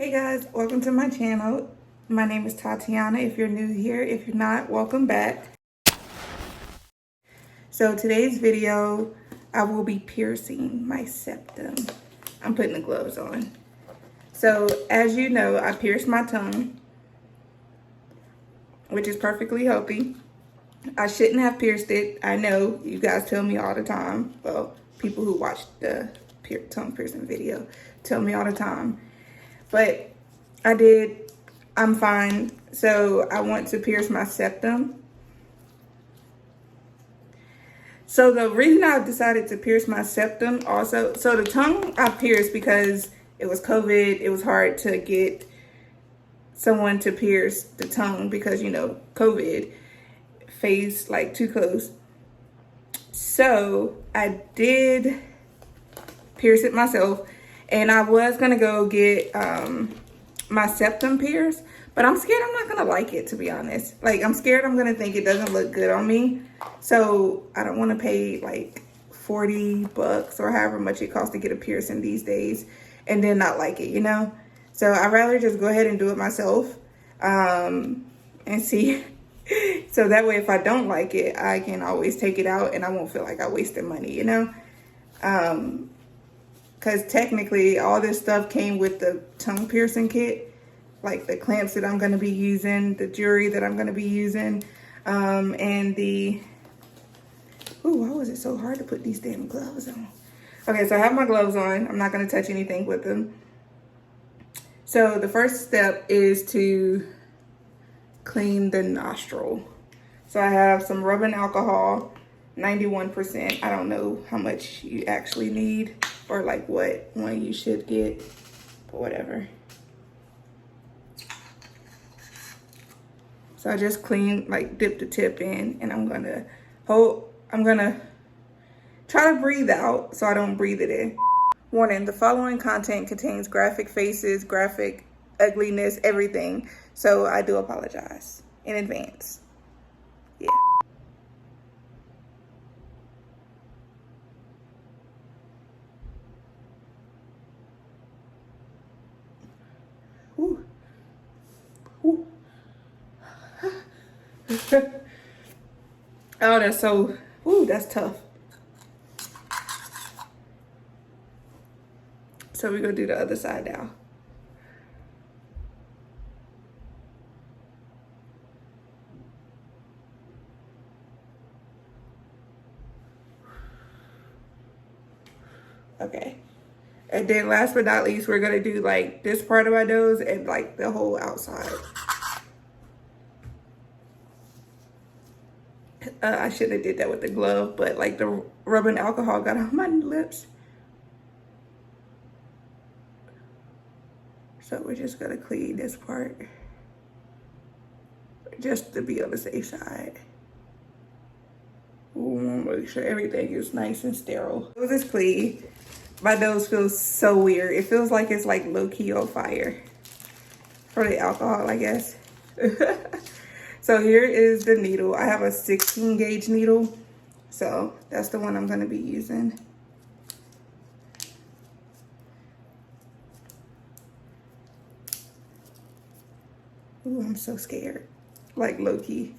Hey guys, welcome to my channel. My name is Tatiana. If you're new here, if you're not, welcome back. So today's video, I will be piercing my septum. I'm putting the gloves on. So as you know, I pierced my tongue, which is perfectly healthy. I shouldn't have pierced it. I know you guys tell me all the time. Well, people who watch the tongue piercing video tell me all the time. But I did. I'm fine. So I want to pierce my septum. So the reason I decided to pierce my septum also, so the tongue I pierced because it was COVID. It was hard to get someone to pierce the tongue because, you know, COVID, face like too close. So I did pierce it myself, and I was gonna go get my septum pierced, but I'm scared I'm not gonna like it, to be honest. Like, I'm scared I'm gonna think it doesn't look good on me. So I don't wanna pay like 40 bucks or however much it costs to get a piercing these days and then not like it, you know? So I'd rather just go ahead and do it myself and see. So that way, if I don't like it, I can always take it out and I won't feel like I wasted money, you know? Because technically all this stuff came with the tongue piercing kit, like the clamps that I'm going to be using, the jewelry that I'm going to be using, and the, ooh, why was it so hard to put these damn gloves on? Okay, so I have my gloves on. I'm not going to touch anything with them. So the first step is to clean the nostril. So I have some rubbing alcohol, 91%. I don't know how much you actually need or like what one you should get, but whatever. So I just clean, like dip the tip in, and I'm gonna try to breathe out so I don't breathe it in. Warning, the following content contains graphic faces, graphic ugliness, everything. So I do apologize in advance. Yeah. Ooh. Ooh. Oh, that's so, ooh, that's tough. So we're gonna do the other side now. Okay. And then last but not least, we're gonna do like this part of my nose and like the whole outside. I shouldn't have did that with the glove, but like the rubbing alcohol got on my lips. So we're just gonna clean this part just to be on the safe side. Make sure everything is nice and sterile. Nose is clean. My nose feels so weird. It feels like it's like low-key on fire for the alcohol, I guess. So here is the needle. I have a 16 gauge needle. So that's the one I'm gonna be using. Ooh, I'm so scared. Like low-key.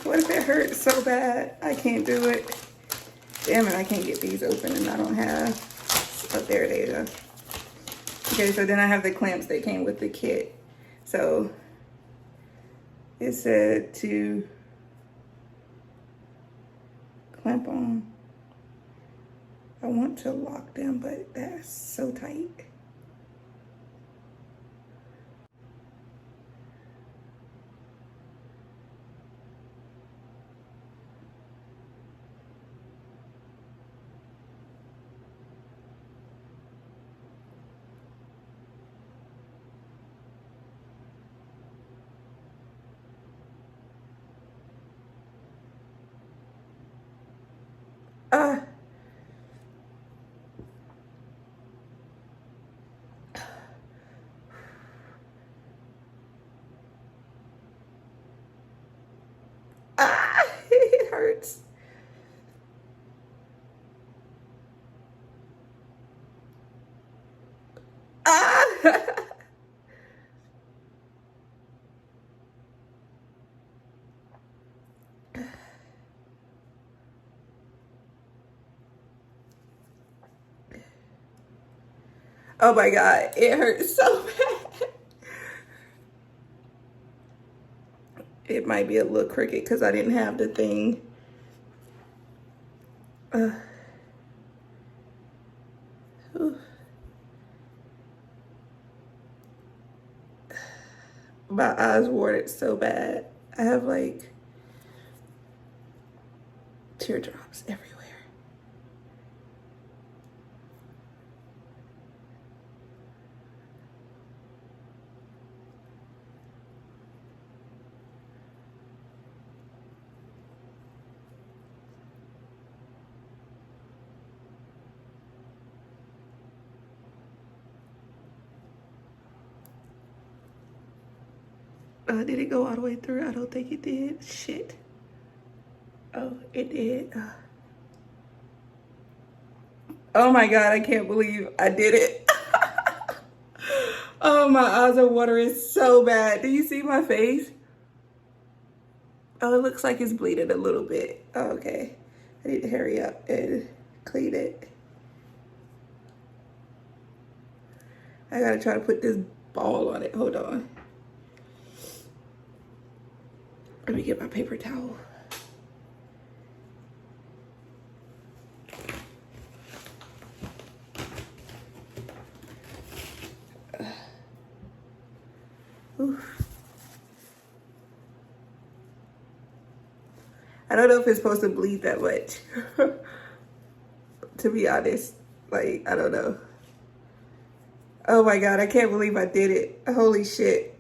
What if it hurts so bad? I can't do it. Damn it, I can't get these open and I don't have, oh, there they go. Okay, so then I have the clamps that came with the kit. So it said to clamp on. I want to lock them, but that's so tight. Ah, it hurts. Ah. Oh my God, it hurts so bad. It might be a little crooked because I didn't have the thing. My eyes watered so bad. I have like teardrops everywhere. Did it go all the way through? I don't think it did. Shit. Oh, it did. Oh my God, I can't believe I did it. Oh, my eyes are watering so bad. Do you see my face? Oh, it looks like it's bleeding a little bit. Oh, okay. I need to hurry up and clean it. I gotta try to put this ball on it. Hold on. Let me get my paper towel. Oof. I don't know if it's supposed to bleed that much. To be honest, like, I don't know. Oh my God, I can't believe I did it. Holy shit.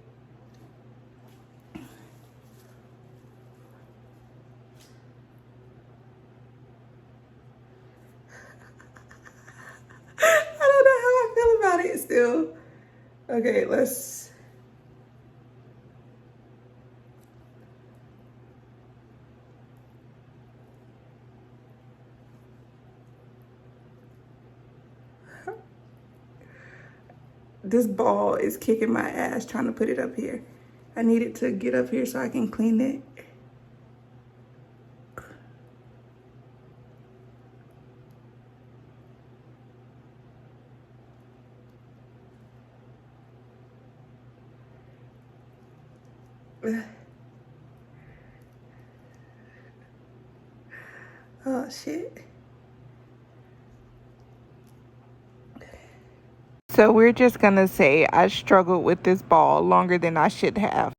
I don't know how I feel about it still. Okay, let's. This ball is kicking my ass trying to put it up here. I need it to get up here so I can clean it. Oh shit. So we're just gonna say I struggled with this ball longer than I should have.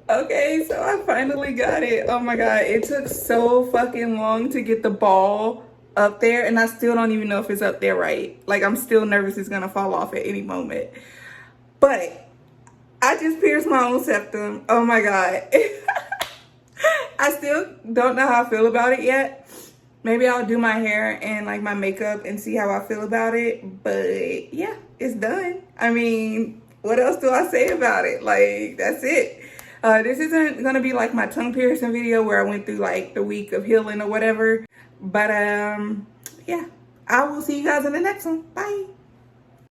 Okay, so I finally got it. Oh my God, it took so fucking long to get the ball up there, and I still don't even know if it's up there right. Like, I'm still nervous it's gonna fall off at any moment. But I just pierced my own septum. Oh my God. I still don't know how I feel about it yet. Maybe I'll do my hair and like my makeup and see how I feel about it. But yeah, it's done. I mean, what else do I say about it? Like, that's it. This isn't gonna be like my tongue piercing video where I went through like the week of healing or whatever. But yeah, I will see you guys in the next one. Bye.